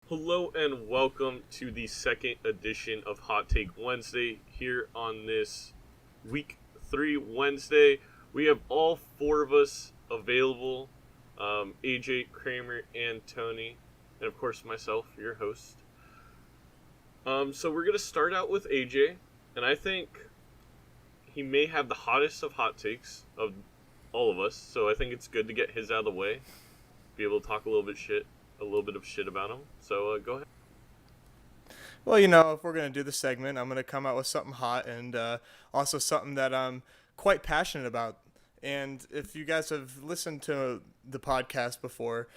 Hello and welcome to the second edition of Hot Take Wednesday here on this week 3 Wednesday. We have all four of us available, AJ, Kramer, and Tony, and of course myself, your host. So we're going to start out with AJ, and I think he may have the hottest of hot takes of all of us, so I think it's good to get his out of the way, be able to talk a little bit of shit about him. So go ahead. Well, if we're going to do the segment, I'm going to come out with something hot and also something that I'm quite passionate about. And if you guys have listened to the podcast before,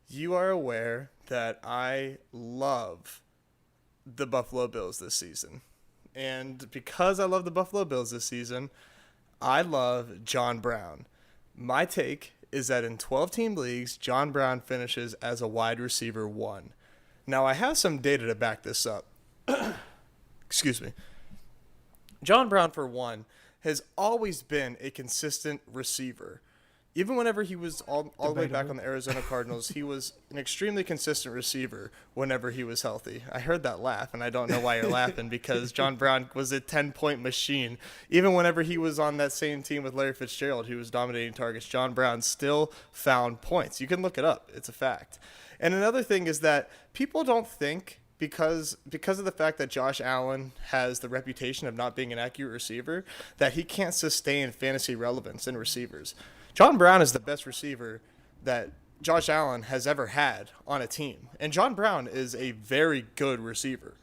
you are aware that I love the Buffalo Bills this season. And because I love the Buffalo Bills this season, I love John Brown. My take is that in 12-team leagues, John Brown finishes as a wide receiver 1. Now, I have some data to back this up. Excuse me. John Brown, for one, has always been a consistent receiver. Even whenever he was all the way back on the Arizona Cardinals, he was an extremely consistent receiver whenever he was healthy. I heard that laugh, and I don't know why you're laughing, because John Brown was a 10-point machine. Even whenever he was on that same team with Larry Fitzgerald, who was dominating targets, John Brown still found points. You can look it up. It's a fact. And another thing is that people don't think, because of the fact that Josh Allen has the reputation of not being an accurate receiver, that he can't sustain fantasy relevance in receivers. John Brown is the best receiver that Josh Allen has ever had on a team. And John Brown is a very good receiver.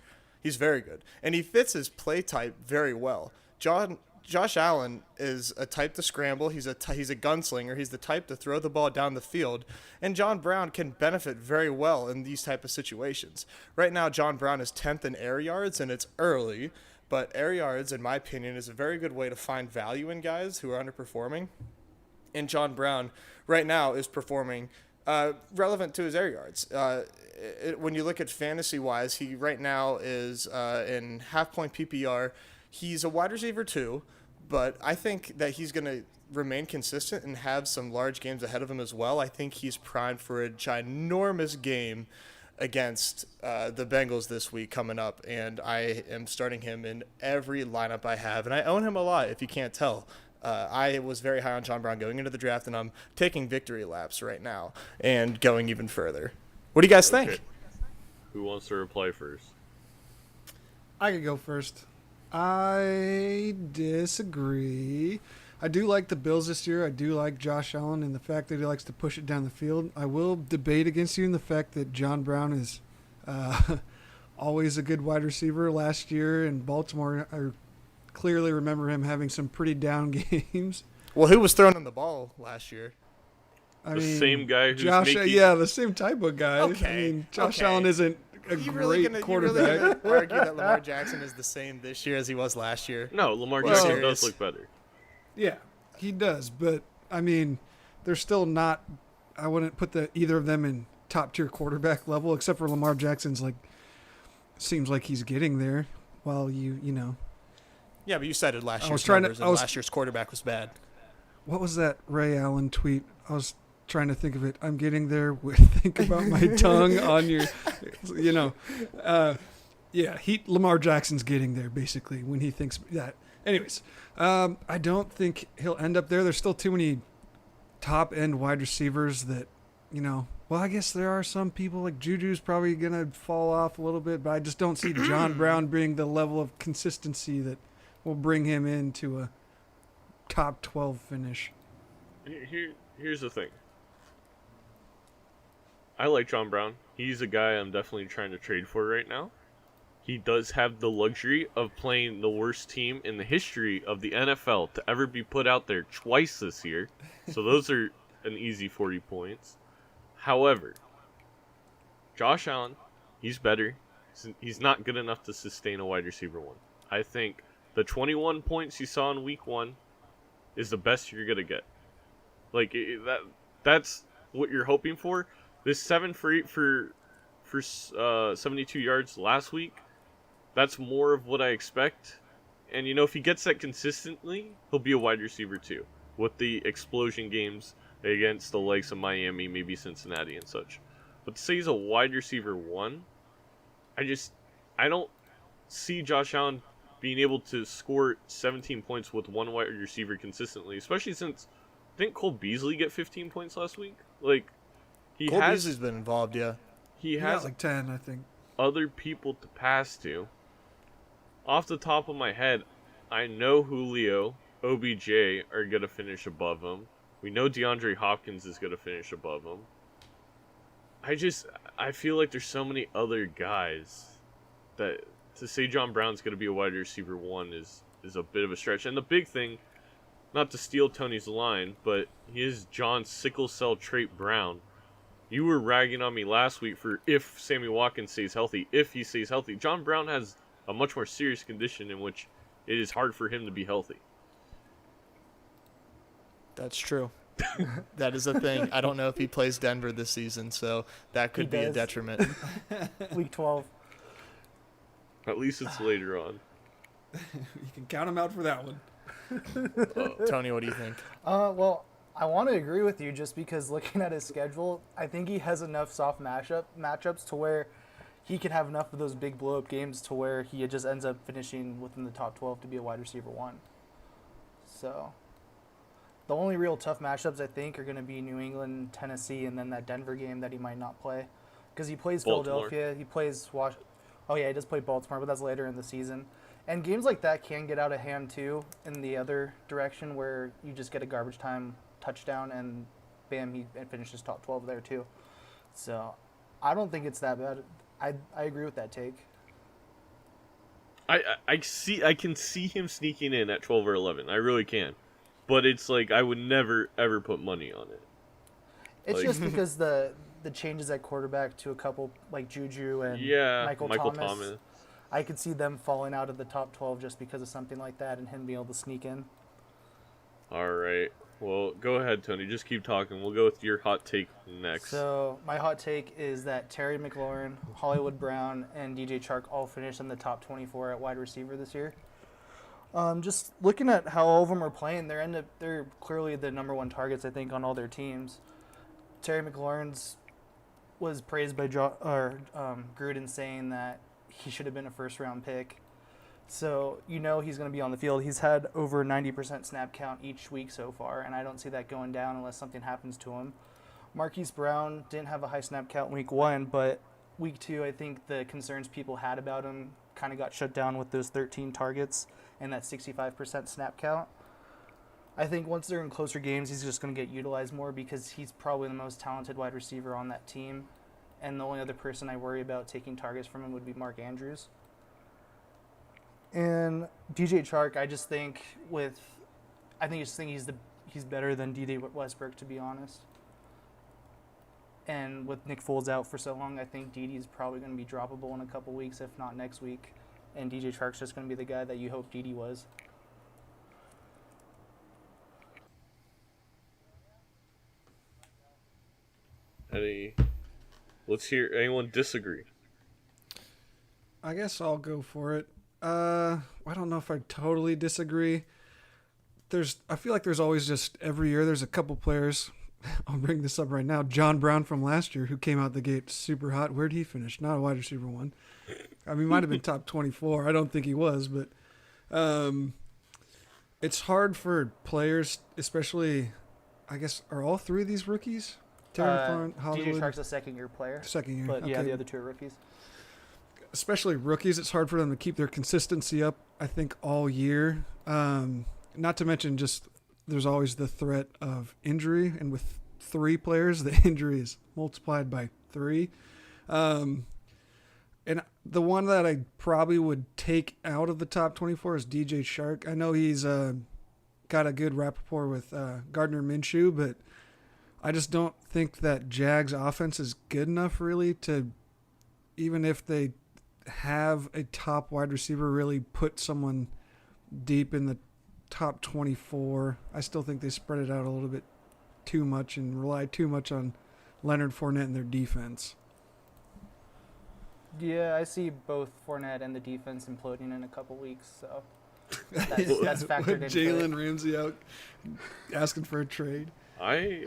He's very good. And he fits his play type very well. Josh Allen is a type to scramble. He's a gunslinger. He's the type to throw the ball down the field. And John Brown can benefit very well in these type of situations. Right now, John Brown is 10th in air yards, and it's early. But air yards, in my opinion, is a very good way to find value in guys who are underperforming. And John Brown right now is performing relevant to his air yards. When you look at fantasy-wise, he right now is in half-point PPR. He's a wide receiver too, but I think that he's going to remain consistent and have some large games ahead of him as well. I think he's primed for a ginormous game against the Bengals this week coming up, and I am starting him in every lineup I have, and I own him a lot if you can't tell. I was very high on John Brown going into the draft, and I'm taking victory laps right now and going even further. What do you guys think? Who wants to reply first? I could go first. I disagree. I do like the Bills this year. I do like Josh Allen and the fact that he likes to push it down the field. I will debate against you in the fact that John Brown is always a good wide receiver. Last year in Baltimore, I clearly remember him having some pretty down games. Well, who was throwing him the ball last year? The same guy who's the same type of guy. Okay. Josh Allen isn't a great quarterback. You really argue that Lamar Jackson is the same this year as he was last year? No, Lamar Jackson does look better. Yeah, he does. But, they're still not – I wouldn't put either of them in top-tier quarterback level, except for Lamar Jackson's, seems like he's getting there while you know. Yeah, but you cited last year's quarterback was bad. What was that Ray Allen tweet? I was trying to think of it. I'm getting there with think about my tongue on your, Lamar Jackson's getting there basically when he thinks that. Anyways, I don't think he'll end up there. There's still too many top-end wide receivers that, well, I guess there are some people like Juju's probably going to fall off a little bit, but I just don't see John Brown being the level of consistency that will bring him into a top 12 finish. Here's the thing. I like John Brown. He's a guy I'm definitely trying to trade for right now. He does have the luxury of playing the worst team in the history of the NFL to ever be put out there twice this year. So those are an easy 40 points. However, Josh Allen, he's better. He's not good enough to sustain a wide receiver 1. I think the 21 points you saw in week 1 is the best you're going to get. That's what you're hoping for. This 7 for 8 for 72 yards last week, that's more of what I expect. And, if he gets that consistently, he'll be a wide receiver too, with the explosion games against the likes of Miami, maybe Cincinnati and such. But to say he's a wide receiver 1, I don't see Josh Allen being able to score 17 points with one wide receiver consistently, especially since didn't Cole Beasley get 15 points last week? Like Cole Beasley's been involved, yeah. He got has like 10, I think. other people to pass to. Off the top of my head, I know Julio, OBJ are going to finish above him. We know DeAndre Hopkins is going to finish above him. I feel like there's so many other guys that to say John Brown's going to be a wide receiver one is a bit of a stretch. And the big thing, not to steal Tony's line, but he is John Sickle Cell Trait Brown. You were ragging on me last week for if Sammy Watkins stays healthy, if he stays healthy. John Brown has a much more serious condition in which it is hard for him to be healthy. That's true. That is a thing. I don't know if he plays Denver this season, so that could be a detriment. Week 12. At least it's later on. You can count him out for that one. Tony, what do you think? Well, I want to agree with you just because looking at his schedule, I think he has enough soft matchups to where he can have enough of those big blow-up games to where he just ends up finishing within the top 12 to be a wide receiver one. So the only real tough matchups, I think, are going to be New England, Tennessee, and then that Denver game that he might not play. Because he plays Baltimore. Philadelphia, he plays Oh, yeah, he does play Baltimore, but that's later in the season. And games like that can get out of hand, too, in the other direction where you just get a garbage time touchdown and, bam, he finishes top 12 there, too. So I don't think it's that bad. I agree with that take. I can see him sneaking in at 12 or 11. I really can. But it's like I would never ever put money on it. It's Like- just because the changes at quarterback to a couple like Juju and Michael Thomas. I could see them falling out of the top 12 just because of something like that and him being able to sneak in. All right. Well, go ahead, Tony. Just keep talking. We'll go with your hot take next. So my hot take is that Terry McLaurin, Hollywood Brown, and DJ Chark all finished in the top 24 at wide receiver this year. Just looking at how all of them are playing, they're clearly the number one targets, I think, on all their teams. Terry McLaurin's was praised by Gruden saying that he should have been a first-round pick. So he's going to be on the field. He's had over 90% snap count each week so far, and I don't see that going down unless something happens to him. Marquise Brown didn't have a high snap count in week 1, but week 2, I think the concerns people had about him kind of got shut down with those 13 targets and that 65% snap count. I think once they're in closer games, he's just going to get utilized more because he's probably the most talented wide receiver on that team. And the only other person I worry about taking targets from him would be Mark Andrews. And DJ Chark, I think he's better than D.D. Westbrook, to be honest. And with Nick Foles out for so long, I think D.D. is probably going to be droppable in a couple weeks, if not next week. And DJ Chark's just going to be the guy that you hope D.D. was. Let's hear anyone disagree. I guess I'll go for it. I don't know if I totally disagree. I feel like there's always just every year there's a couple players. I'll bring this up right now. John Brown from last year, who came out the gate super hot. Where'd he finish? Not a wide receiver one. I mean, might have been top 24. I don't think he was, but it's hard for players, especially. I guess are all three of these rookies? Terry McLaurin, Hollywood. DJ Chark's a second-year player. Second year, But okay. yeah, the other two are rookies. Especially rookies, it's hard for them to keep their consistency up, I think, all year. Not to mention just there's always the threat of injury, and with three players, the injury is multiplied by 3. And the one that I probably would take out of the top 24 is DJ Chark. I know he's got a good rapport with Gardner Minshew, but I just don't think that Jags offense is good enough really to, even if they have a top wide receiver, really put someone deep in the top 24. I still think they spread it out a little bit too much and rely too much on Leonard Fournette and their defense. Yeah, I see both Fournette and the defense imploding in a couple weeks, so that's factored With into it. Jalen Ramsey out asking for a trade. I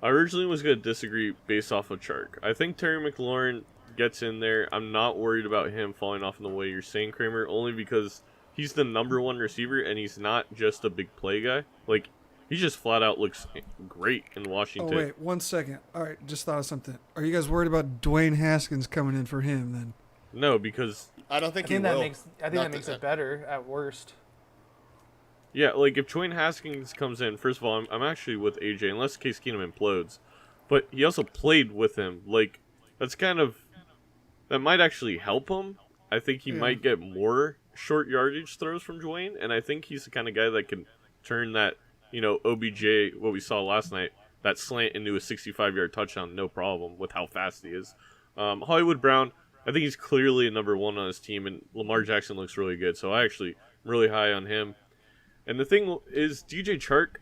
originally was going to disagree based off of Chark. I think Terry McLaurin gets in there. I'm not worried about him falling off in the way you're saying, Kramer, only because he's the number one receiver, and he's not just a big play guy. Like, he just flat out looks great in Washington. Oh, wait, 1 second. All right, just thought of something. Are you guys worried about Dwayne Haskins coming in for him then? No, because I don't think I think he will. that makes it better at worst. yeah, like if Dwayne Haskins comes in, first of all, I'm actually with AJ unless Case Keenum implodes, but he also played with him. Like that might actually help him. I think he might get more short yardage throws from Dwayne, and I think he's the kind of guy that can turn that, OBJ, what we saw last night, that slant into a 65-yard touchdown, no problem with how fast he is. Hollywood Brown, I think he's clearly a number one on his team, and Lamar Jackson looks really good, so I actually am really high on him. And the thing is, DJ Chark,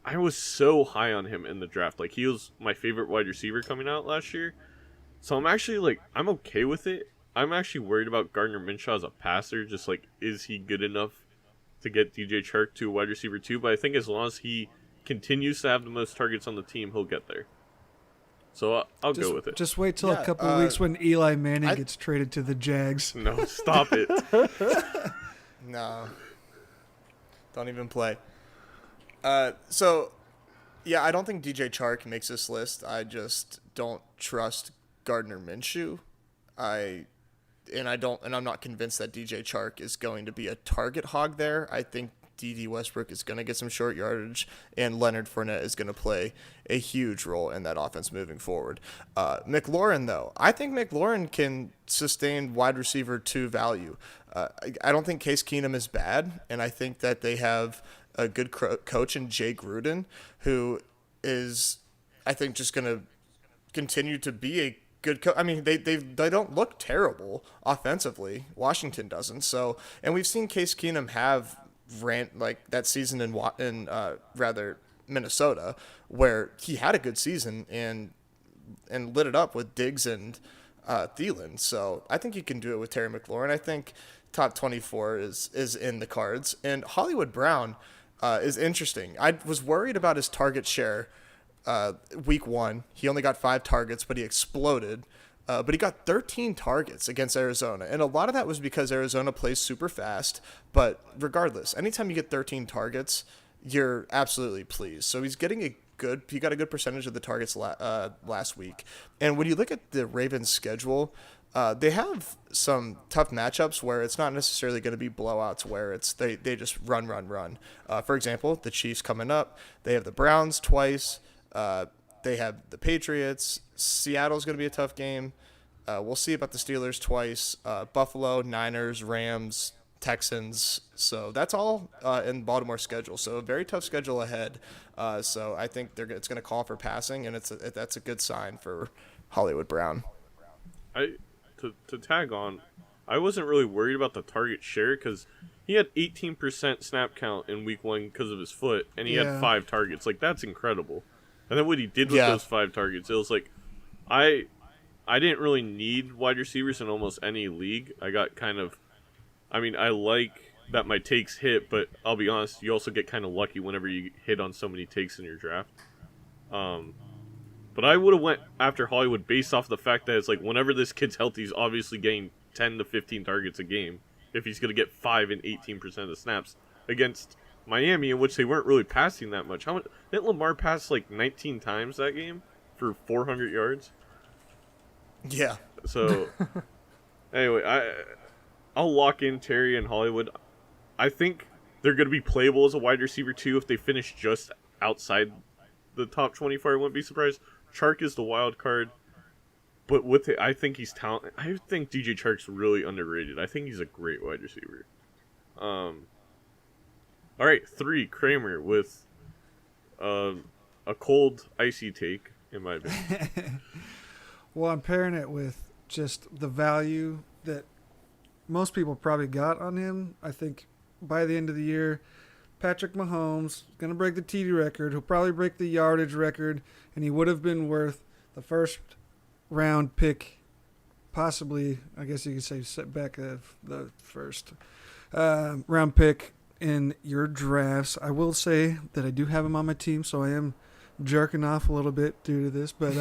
I was so high on him in the draft. Like, he was my favorite wide receiver coming out last year. So I'm actually, I'm okay with it. I'm actually worried about Gardner Minshew as a passer. Just, is he good enough to get DJ Chark to a wide receiver too? But I think as long as he continues to have the most targets on the team, he'll get there. So I'll go with it. Just wait till a couple of weeks when Eli Manning gets traded to the Jags. No, stop it. No. Don't even play. Yeah, I don't think DJ Chark makes this list. I just don't trust Gardner Minshew. I'm not convinced that DJ Chark is going to be a target hog there. I think D.D. Westbrook is going to get some short yardage, and Leonard Fournette is going to play a huge role in that offense moving forward. McLaurin, though, I think McLaurin can sustain wide receiver 2 value. I don't think Case Keenum is bad, and I think that they have a good coach in Jay Gruden, who is, I think, just going to continue to be a good coach. I mean, they don't look terrible offensively. Washington doesn't. So, and we've seen Case Keenum have that season in Minnesota, where he had a good season and lit it up with Diggs and Thielen. So I think you can do it with Terry McLaurin. I think top 24 is in the cards. And Hollywood Brown is interesting. I was worried about his target share week 1. He only got 5 targets, but he exploded. But he got 13 targets against Arizona. And a lot of that was because Arizona plays super fast. But regardless, anytime you get 13 targets, you're absolutely pleased. So he got a good percentage of the targets last week. And when you look at the Ravens' schedule, they have some tough matchups where it's not necessarily going to be blowouts where they just run. For example, the Chiefs coming up. They have the Browns twice. They have the Patriots. Seattle's going to be a tough game. We'll see about the Steelers twice. Buffalo, Niners, Rams, Texans. So that's all in Baltimore's schedule. So a very tough schedule ahead. So I think it's going to call for passing, and that's a good sign for Hollywood Brown. To tag on, I wasn't really worried about the target share because he had 18% snap count in week 1 because of his foot, and he had 5 targets. That's incredible. And then what he did with those 5 targets, it was I didn't really need wide receivers in almost any league. I got I like that my takes hit, but I'll be honest, you also get kind of lucky whenever you hit on so many takes in your draft. But I would have went after Hollywood based off the fact that it's whenever this kid's healthy, he's obviously getting 10 to 15 targets a game. If he's going to get 5 and 18% of the snaps against Miami, in which they weren't really passing that much. How much didn't Lamar pass 19 times that game for 400 yards? Yeah. So anyway, I'll lock in Terry and Hollywood. I think they're going to be playable as a wide receiver too if they finish just outside the top 24. I wouldn't be surprised. Chark is the wild card, but I think he's talented. I think DJ Chark's really underrated. I think he's a great wide receiver. All right, 3, Kramer with a cold, icy take, in my opinion. Well, I'm pairing it with just the value that most people probably got on him. I think by the end of the year, Patrick Mahomes is going to break the TD record. He'll probably break the yardage record, and he would have been worth the first round pick, possibly, I guess you could say, set back of the first round pick in your drafts. I will say that I do have him on my team, so I am jerking off a little bit due to this, but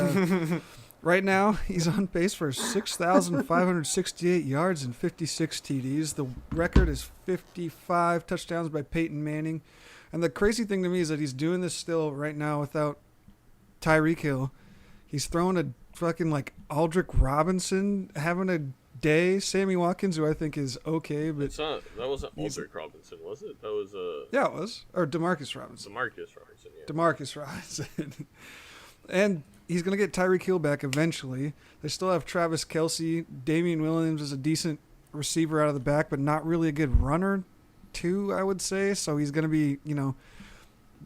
Right now, he's on pace for 6,568 yards and 56 TDs. The record is 55 touchdowns by Peyton Manning. And the crazy thing to me is that he's doing this still right now without Tyreek Hill. He's throwing a fucking like Aldrick Robinson having a day. Sammy Watkins, who I think is okay, but It's not. That wasn't Aldrick Robinson, was it? That was yeah, it was, or Demarcus Robinson. Demarcus Robinson. Yeah. Demarcus Robinson. And he's going to get Tyreek Hill back eventually. They still have Travis Kelce. Damian Williams is a decent receiver out of the back, but not really a good runner, too, I would say. So he's going to be,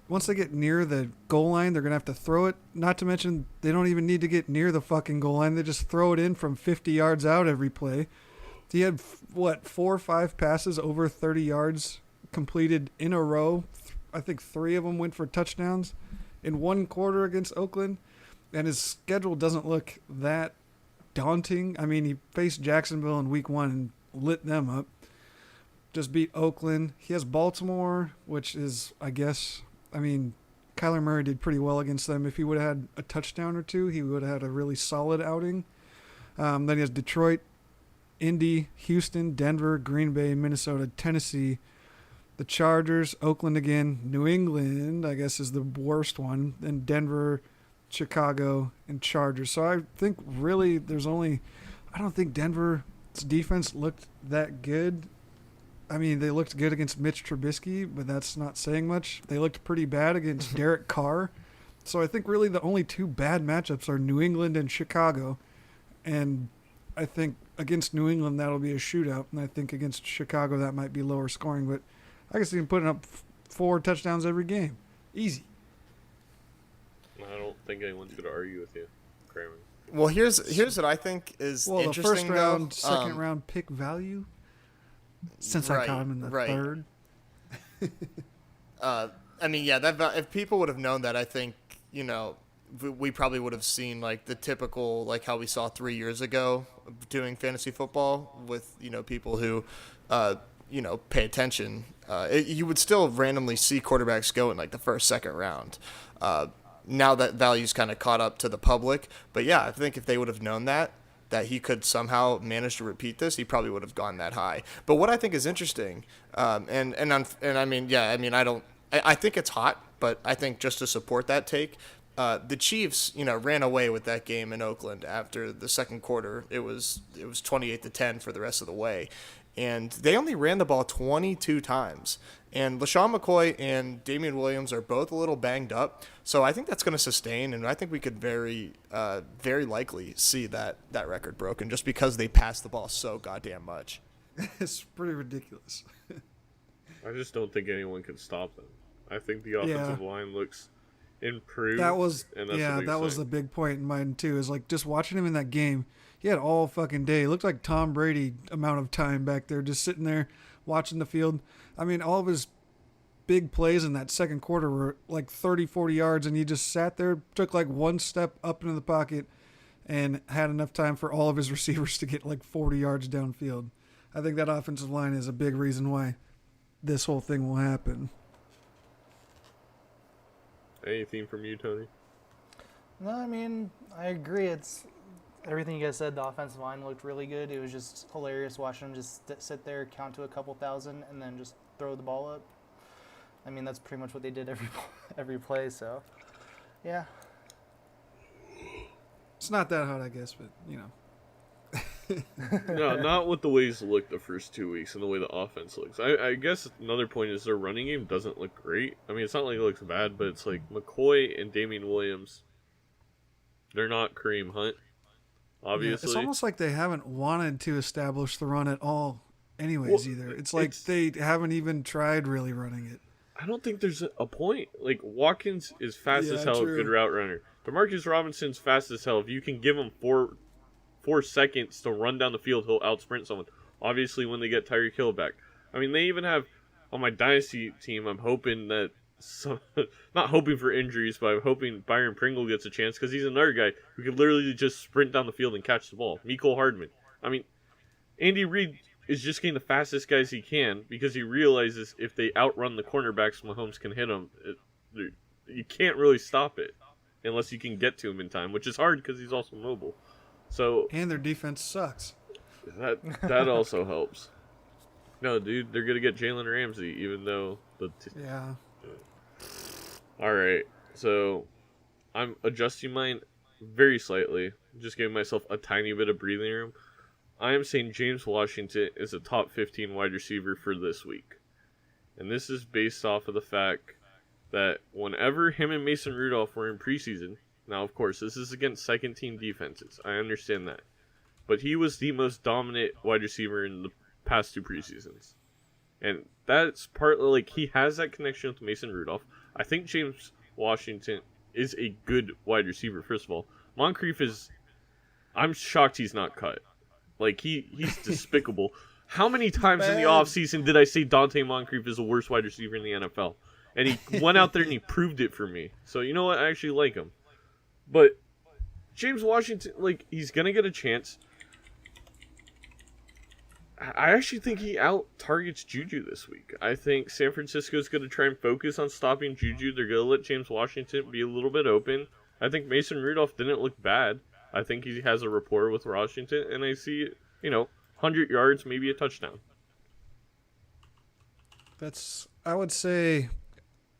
once they get near the goal line, they're going to have to throw it. Not to mention, they don't even need to get near the fucking goal line. They just throw it in from 50 yards out every play. He had, 4 or 5 passes over 30 yards completed in a row. I think 3 of them went for touchdowns in one quarter against Oakland, and his schedule doesn't look that daunting. I mean, he faced Jacksonville in week 1 and lit them up. Just beat Oakland. He has Baltimore, which is, I guess, Kyler Murray did pretty well against them. If he would have had a touchdown or 2, he would have had a really solid outing. Then he has Detroit, Indy, Houston, Denver, Green Bay, Minnesota, Tennessee, the Chargers, Oakland again, New England, I guess, is the worst one, then Denver, Chicago, and Chargers. So I think really I don't think Denver's defense looked that good. I mean, they looked good against Mitch Trubisky, but that's not saying much. They looked pretty bad against Derek Carr. So I think really the only 2 bad matchups are New England and Chicago. And I think against New England, that'll be a shootout. And I think against Chicago, that might be lower scoring. But I can see him putting up 4 touchdowns every game. Easy. I don't think anyone's going to argue with you, Kramer. Well, here's what I think is Well, the interesting. first round, though. second round pick value, since I caught him in the third. If people would have known that, I think, we probably would have seen like the typical, like how we saw 3 years ago doing fantasy football with, people who, pay attention. You would still randomly see quarterbacks go in like the first, second round. Now that value's kind of caught up to the public. But yeah, I think if they would have known that he could somehow manage to repeat this, he probably would have gone that high. But what I think is interesting, I think it's hot, but I think just to support that take, the Chiefs, ran away with that game in Oakland after the second quarter. It was 28-10 for the rest of the way. And they only ran the ball 22 times. And LaShawn McCoy and Damian Williams are both a little banged up. So I think that's going to sustain, and I think we could very likely see that record broken just because they pass the ball so goddamn much. It's pretty ridiculous. I just don't think anyone can stop them. I think the offensive line looks improved. That was was the big point in mine too. Is like just watching him in that game. He had all fucking day. It looked like Tom Brady amount of time back there, just sitting there watching the field. I mean, all of his big plays in that second quarter were like 30, 40 yards, and he just sat there, took like one step up into the pocket, and had enough time for all of his receivers to get like 40 yards downfield. I think that offensive line is a big reason why this whole thing will happen. Anything from you, Tony? No, I agree. It's everything you guys said. The offensive line looked really good. It was just hilarious watching them just sit there, count to a couple thousand, and then just throw the ball up. That's pretty much what they did every play. So, yeah. It's not that hot, I guess, but No, not with the way he's looked the first 2 weeks and the way the offense looks. I guess another point is their running game doesn't look great. It's not like it looks bad, but it's like McCoy and Damian Williams, they're not Kareem Hunt, obviously. It's almost like they haven't wanted to establish the run at all anyways either. It's like they haven't even tried really running it. I don't think there's a point. Like, Watkins is fast as hell, true. Good route runner. Demarcus Robinson's fast as hell. If you can give him 4 seconds to run down the field, he'll outsprint someone. Obviously, when they get Tyreek Hill back. They even have, on my dynasty team, I'm hoping that, not hoping for injuries, but I'm hoping Byron Pringle gets a chance, because he's another guy who could literally just sprint down the field and catch the ball. Mecole Hardman. Andy Reid is just getting the fastest guys he can, because he realizes if they outrun the cornerbacks, Mahomes can hit them. You can't really stop it. unless you can get to him in time, which is hard because he's also mobile. So And their defense sucks. that also helps. No, dude, they're gonna get Jalen Ramsey, even though Yeah. All right, so I'm adjusting mine very slightly, just giving myself a tiny bit of breathing room. I am saying James Washington is a top 15 wide receiver for this week. And this is based off of the fact that whenever him and Mason Rudolph were in preseason, now of course this is against second team defenses, I understand that, but he was the most dominant wide receiver in the past 2 preseasons. And that's partly, like, he has that connection with Mason Rudolph. I think James Washington is a good wide receiver, first of all. Moncrief is... I'm shocked he's not cut. Like, he's despicable. How many times in the offseason did I say Dante Moncrief is the worst wide receiver in the NFL? And he went out there and he proved it for me. So, you know what? I actually like him. But James Washington, like, he's going to get a chance. I actually think he out-targets Juju this week. I think San Francisco's going to try and focus on stopping Juju. They're going to let James Washington be a little bit open. I think Mason Rudolph didn't look bad. I think he has a rapport with Washington, and I see, 100 yards, maybe a touchdown. I would say,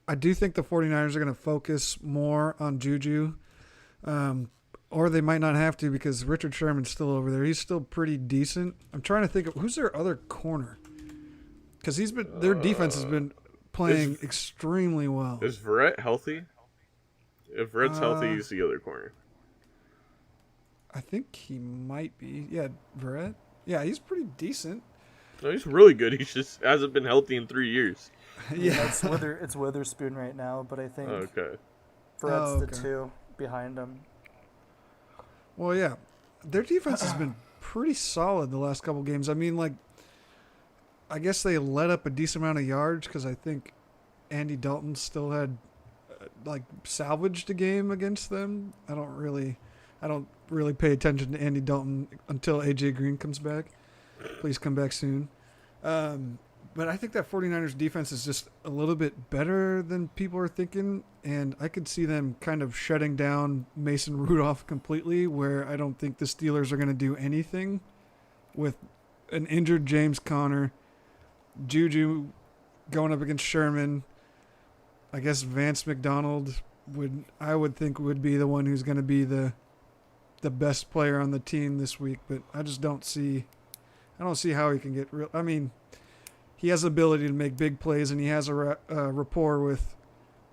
I do think the 49ers are going to focus more on Juju. Or they might not have to because Richard Sherman's still over there. He's still pretty decent. I'm trying to think of who's their other corner. Because their defense has been playing extremely well. Is Verrett healthy? If Verrett's healthy, he's the other corner. I think he might be. Yeah, Verrett. Yeah, he's pretty decent. No, he's really good. He just hasn't been healthy in 3 years. Yeah, it's Witherspoon right now, but I think Okay. Verrett's the 2 behind him. Well, yeah, their defense has been pretty solid the last couple games. I mean, like, I guess they let up a decent amount of yards because I think Andy Dalton still had salvaged a game against them. I don't really pay attention to Andy Dalton until AJ Green comes back. Please come back soon. But I think that 49ers defense is just a little bit better than people are thinking, and I could see them kind of shutting down Mason Rudolph completely, where I don't think the Steelers are going to do anything with an injured James Conner, Juju going up against Sherman. I guess Vance McDonald would think would be the one who's going to be the best player on the team this week, but I just don't see how he can get real. I mean, he has the ability to make big plays, and he has a rapport with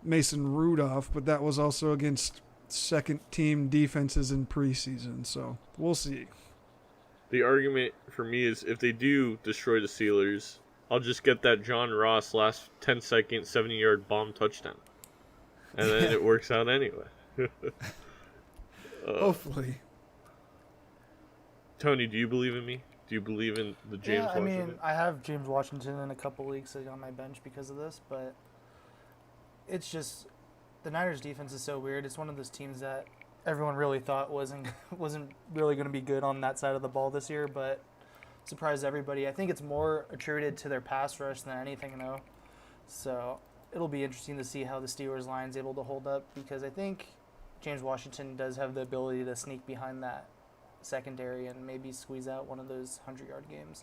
Mason Rudolph, but that was also against second-team defenses in preseason, so we'll see. The argument for me is if they do destroy the Steelers, I'll just get that John Ross last 10-second, 70-yard bomb touchdown. And then it works out anyway. Hopefully. Tony, do you believe in me? Do you believe in the James Washington? I mean, I have James Washington in a couple leagues on my bench because of this, but it's just the Niners defense is so weird. It's one of those teams that everyone really thought wasn't really going to be good on that side of the ball this year, but surprised everybody. I think it's more attributed to their pass rush than anything, though. So it'll be interesting to see how the Steelers line's able to hold up because I think James Washington does have the ability to sneak behind that secondary and maybe squeeze out one of those 100-yard games.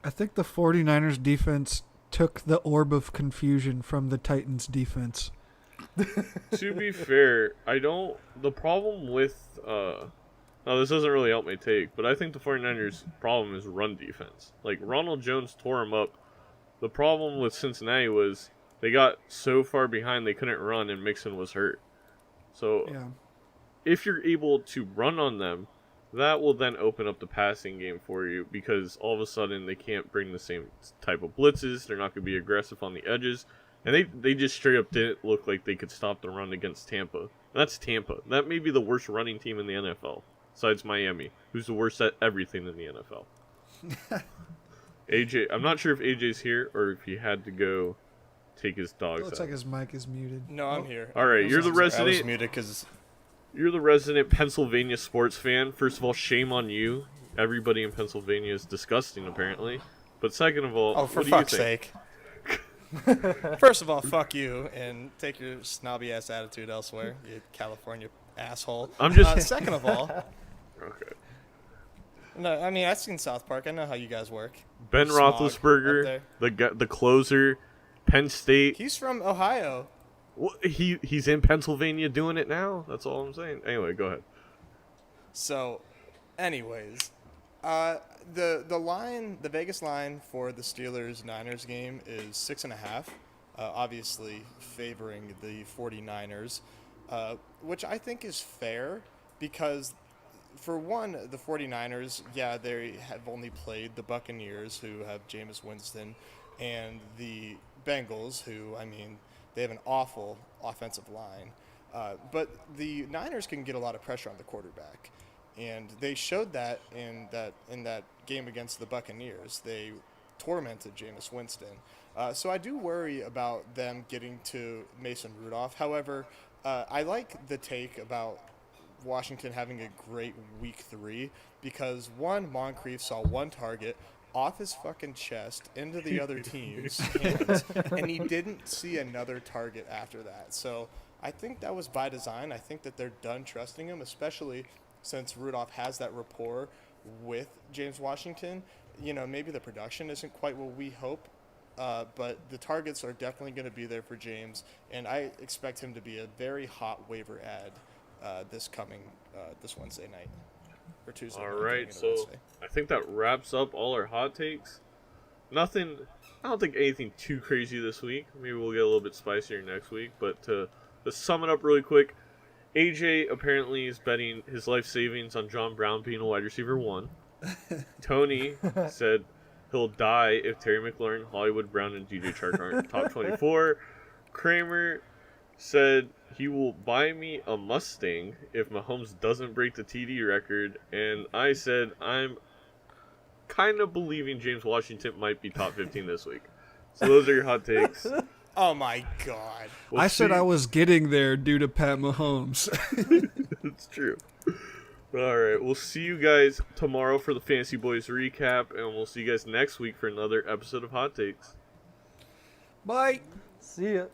I think the 49ers defense took the orb of confusion from the Titans defense. To be fair, the problem with now this doesn't really help my take, but I think the 49ers problem is run defense. Like, Ronald Jones tore him up. The problem with Cincinnati was they got so far behind they couldn't run and Mixon was hurt. So Yeah. if you're able to run on them, that will then open up the passing game for you because all of a sudden they can't bring the same type of blitzes. They're not going to be aggressive on the edges. And they just straight up didn't look like they could stop the run against Tampa. And that's Tampa. That may be the worst running team in the NFL, besides Miami, who's the worst at everything in the NFL. AJ, I'm not sure if AJ's here or if he had to go take his dogs out. Looks like his mic is muted. No, I'm here. All right, you're the I was resident. muted because You're the resident Pennsylvania sports fan. First of all, shame on you. Everybody in Pennsylvania is disgusting, apparently. But second of all, oh, for what do you fuck's think? sake. First of all, fuck you, and take your snobby ass attitude elsewhere, you California asshole. I'm just- Second of all, Okay. no, I mean I've seen South Park. I know how you guys work. Ben Smog up Roethlisberger, there. the closer, Penn State. He's from Ohio. He's in Pennsylvania doing it now. That's all I'm saying. Anyway, go ahead. So, anyways, the Vegas line for the Steelers-Niners game is 6.5, obviously favoring the 49ers, which I think is fair because, for one, the 49ers, yeah, they have only played the Buccaneers, who have Jameis Winston, and the Bengals, who, I mean, they have an awful offensive line. But the Niners can get a lot of pressure on the quarterback. And they showed that in that game against the Buccaneers. They tormented Jameis Winston. So I do worry about them getting to Mason Rudolph. However, I like the take about Washington having a great week 3 because, one, Moncrief saw one target off his fucking chest into the other team's hands, and he didn't see another target after that. So I think that was by design. I think that they're done trusting him, especially since Rudolph has that rapport with James Washington. You know, maybe the production isn't quite what we hope, but the targets are definitely going to be there for James, and I expect him to be a very hot waiver ad this Wednesday night. Or Tuesday All night, right, so Wednesday. I think that wraps up all our hot takes. I don't think anything too crazy this week. Maybe we'll get a little bit spicier next week, but to sum it up really quick, AJ apparently is betting his life savings on John Brown being a wide receiver 1. Tony said he'll die if Terry McLaurin, Hollywood Brown, and DJ Chark aren't top 24. Kramer said he will buy me a Mustang if Mahomes doesn't break the TD record. And I said I'm kind of believing James Washington might be top 15 this week. So those are your hot takes. Oh my God! I said see. I was getting there due to Pat Mahomes. It's true. But all right, we'll see you guys tomorrow for the Fantasy Boys recap, and we'll see you guys next week for another episode of Hot Takes. Bye. See ya.